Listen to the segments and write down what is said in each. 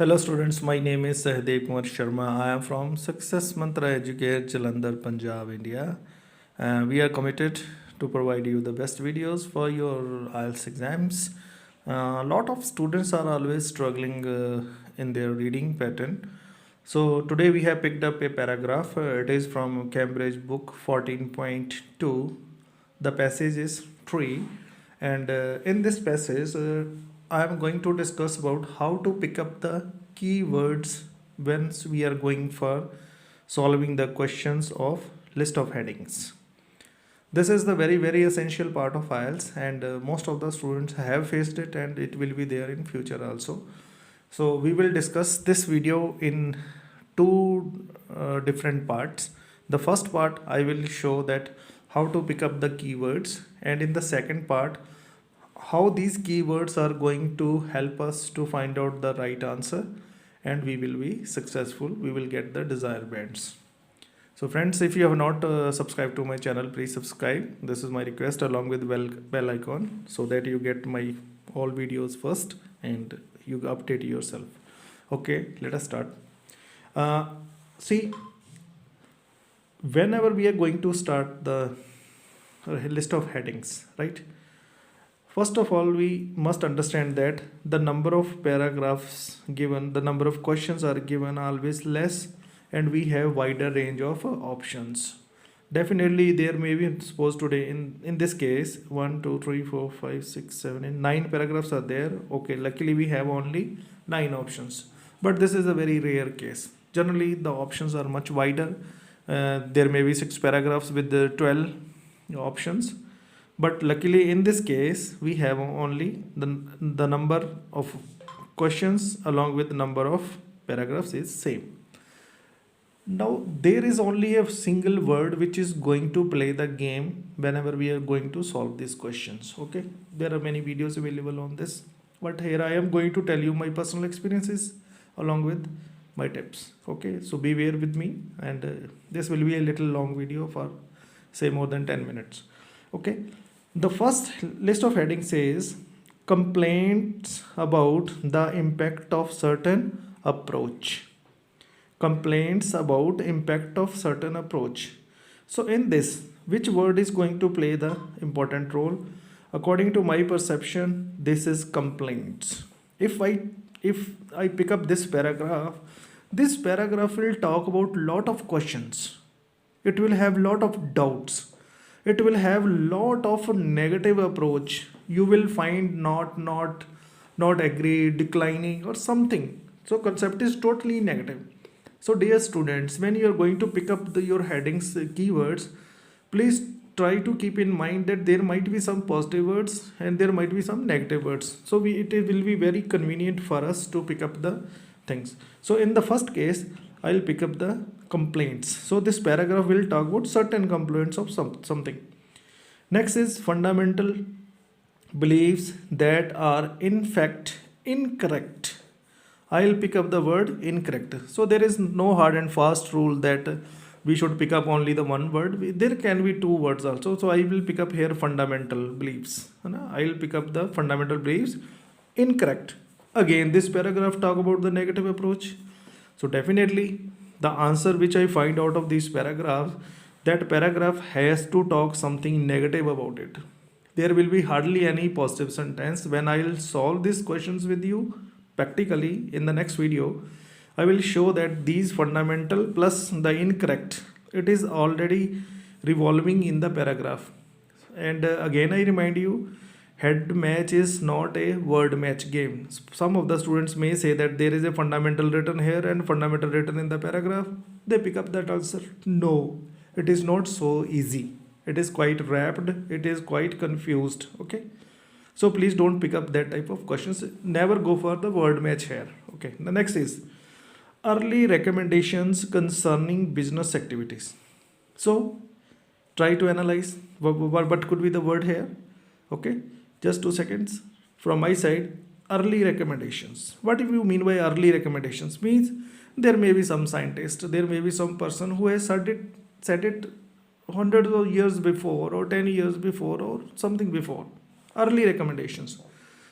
Hello students, my name is Sahdev Kumar Sharma. I am from Success Mantra Educate, Jalandhar, Punjab, India. We are committed to provide you the best videos for your IELTS exams. A lot of students are always struggling in their reading pattern. So today we have picked up a paragraph. It is from Cambridge book 14.2. The passage is 3, and in this passage I am going to discuss about how to pick up the keywords once we are going for solving the questions of list of headings. This is the very essential part of IELTS, and most of the students have faced it, and it will be there in future also. So we will discuss this video in two different parts. The first part I will show that how to pick up the keywords, and in the second part how these keywords are going to help us to find out the right answer, and we will be successful. We will get the desired bands. So friends, if you have not subscribed to my channel, please subscribe. This is my request, along with bell icon, so that you get my all videos first and you update yourself. Okay, let us start. See, whenever we are going to start the list of headings, right? First of all, we must understand that the number of paragraphs given, the number of questions are given always less, and we have wider range of options. Definitely there may be, suppose today in this case 1 2 3 4 5 6 7 and 9 paragraphs are there. Okay, luckily we have only 9 options, but this is a very rare case. Generally the options are much wider. There may be 6 paragraphs with the 12 options, but luckily in this case we have only the number of questions along with the number of paragraphs is same. Now there is only a single word which is going to play the game whenever we are going to solve these questions. Okay, there are many videos available on this, but here I am going to tell you my personal experiences along with my tips. Okay, so be bear with me, and this will be a little long video for say more than 10 minutes. Okay, the first list of headings says complaints about the impact of certain approach. Complaints about impact of certain approach. So in this, which word is going to play the important role? According to my perception, this is complaints. If I pick up this paragraph will talk about lot of questions. It will have lot of doubts. It will have lot of negative approach. You will find not agree, declining or something. So concept is totally negative. So dear students, when you are going to pick up your headings keywords, please try to keep in mind that there might be some positive words and there might be some negative words. So it will be very convenient for us to pick up the things. So in the first case, I'll pick up the complaints. So this paragraph will talk about certain complaints of something. Next is fundamental beliefs that are in fact incorrect. I'll pick up the word incorrect. So there is no hard and fast rule that we should pick up only the one word. There can be two words also. So I will pick up here fundamental beliefs. I'll pick up the fundamental beliefs incorrect. Again, this paragraph talk about the negative approach. So definitely the answer which I find out of this paragraph, that paragraph has to talk something negative about it. There will be hardly any positive sentence. When I'll solve these questions with you practically in the next video, I will show that these fundamental plus the incorrect, it is already revolving in the paragraph. And again I remind you, head match is not a word match game. Some of the students may say that there is a fundamental written here and fundamental written in the paragraph. They pick up that answer. No, it is not so easy. It is quite wrapped. It is quite confused. Okay. So please don't pick up that type of questions. Never go for the word match here. Okay. The next is early recommendations concerning business activities. So try to analyze what could be the word here. Okay. Just 2 seconds. From my side, early recommendations. What do you mean by early recommendations? Means there may be some scientist, there may be some person who has said it hundreds of years before or 10 years before or something before. Early recommendations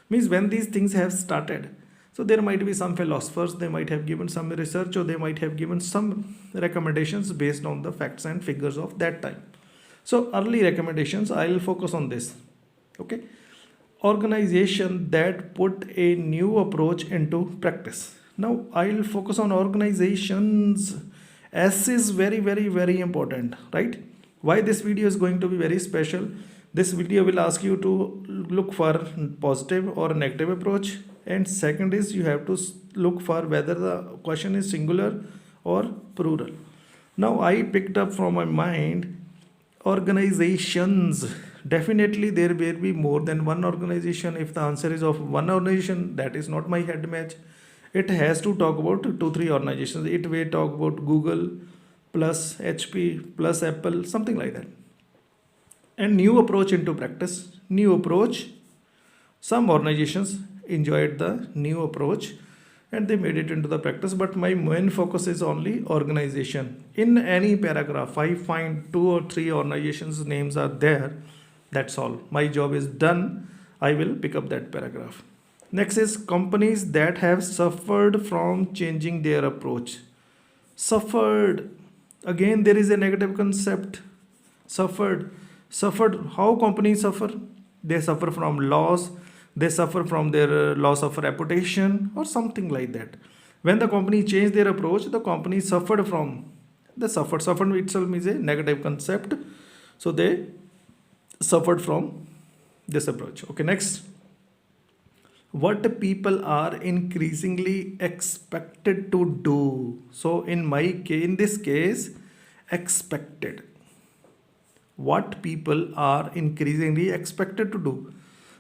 means when these things have started, So there might be some philosophers, they might have given some research, or they might have given some recommendations based on the facts and figures of that time. So early recommendations, I will focus on this. Okay. Organization that put a new approach into practice. Now I will focus on organizations. S is very, very, very important, right? Why this video is going to be very special? This video will ask you to look for positive or negative approach, and second is you have to look for whether the question is singular or plural. Now I picked up from my mind organizations. Definitely there will be more than one organization. If the answer is of one organization, that is not my head match. It has to talk about 2-3 organizations. It will talk about Google plus HP plus Apple, something like that. And new approach into practice. New approach. Some organizations enjoyed the new approach and they made it into the practice, but my main focus is only organization. In any paragraph, I find 2 or 3 organizations names are there. That's all. My job is done. I will pick up that paragraph. Next is companies that have suffered from changing their approach. Suffered. Again, there is a negative concept. Suffered. Suffered. How companies suffer? They suffer from loss. They suffer from their loss of reputation or something like that. When the company changed their approach, the company suffered from. Suffered itself is a negative concept. So they suffered from this approach. Okay, next. What people are increasingly expected to do. So in this case, expected. What people are increasingly expected to do.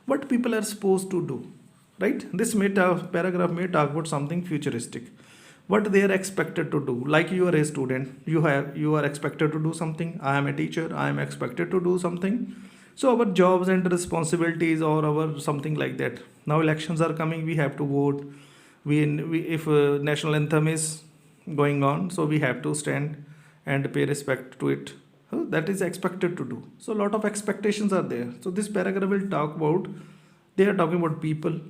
What people are supposed to do, right? This paragraph may talk about something futuristic. What they are expected to do. Like you are a student, you are expected to do something. I am a teacher, I am expected to do something. So our jobs and responsibilities or our something like that. Now elections are coming, we have to vote. If national anthem is going on, so we have to stand and pay respect to it. So that is expected to do. So a lot of expectations are there. So this paragraph will talk about, they are talking about people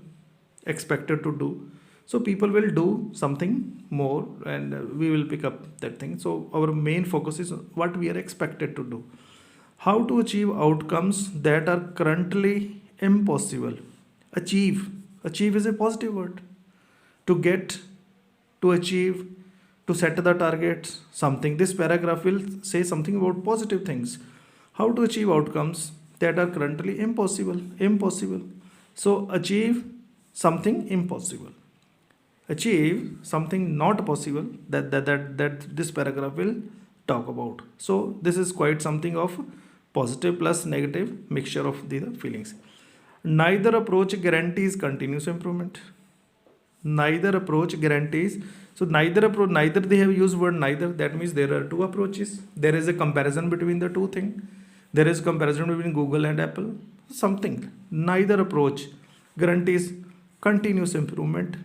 expected to do. So people will do something more and we will pick up that thing. So our main focus is what we are expected to do. How to achieve outcomes that are currently impossible. Achieve. Achieve is a positive word. To get, to achieve, to set the targets, something. This paragraph will say something about positive things. How to achieve outcomes that are currently impossible. Impossible. So achieve something impossible. Achieve something not possible that this paragraph will talk about. So this is quite something of positive plus negative mixture of the feelings. Neither approach guarantees continuous improvement. Neither approach guarantees. So neither they have used word neither. That means there are 2 approaches. There is a comparison between the 2 things. There is comparison between Google and Apple. Something. Neither approach guarantees continuous improvement.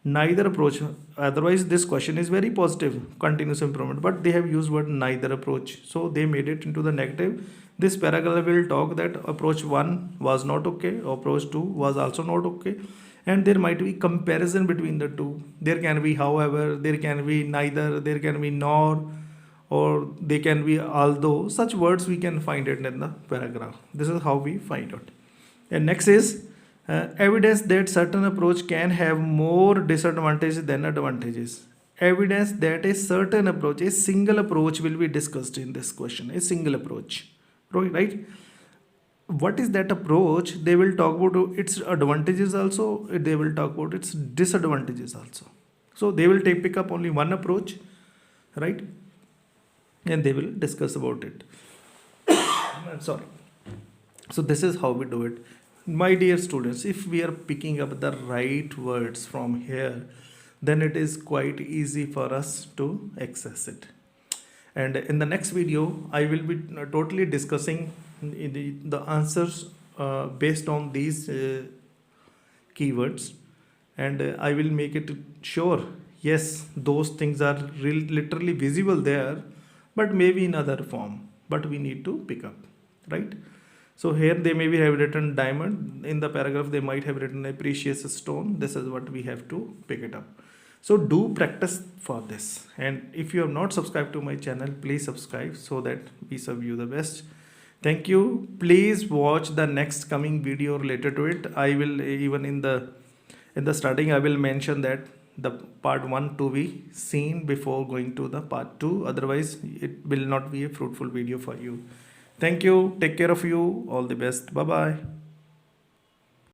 Neither approach. Otherwise this question is very positive, continuous improvement, but they have used word neither approach, so they made it into the negative. This paragraph will talk that approach 1 was not okay, approach 2 was also not okay, and there might be comparison between the 2. There can be however, there can be neither, there can be nor, or they can be although. Such words we can find it in the paragraph. This is how we find out. And next is evidence that certain approach can have more disadvantages than advantages. Evidence that a certain approach, a single approach will be discussed in this question. A single approach, right? What is that approach? They will talk about its advantages also. They will talk about its disadvantages also. So they will pick up only one approach, right? And they will discuss about it. Sorry. So this is how we do it. My dear students, if we are picking up the right words from here, then it is quite easy for us to access it. And in the next video, I will be totally discussing the answers based on these keywords, and I will make it sure, yes, those things are literally visible there, but maybe in other form, but we need to pick up, right? So here they maybe have written diamond, in the paragraph they might have written a precious stone. This is what we have to pick it up. So do practice for this, and if you have not subscribed to my channel, please subscribe so that we serve you the best. Thank you. Please watch the next coming video related to it. I will even in the starting I will mention that the part 1 to be seen before going to the part 2, otherwise it will not be a fruitful video for you. Thank you. Take care of you. All the best. Bye bye.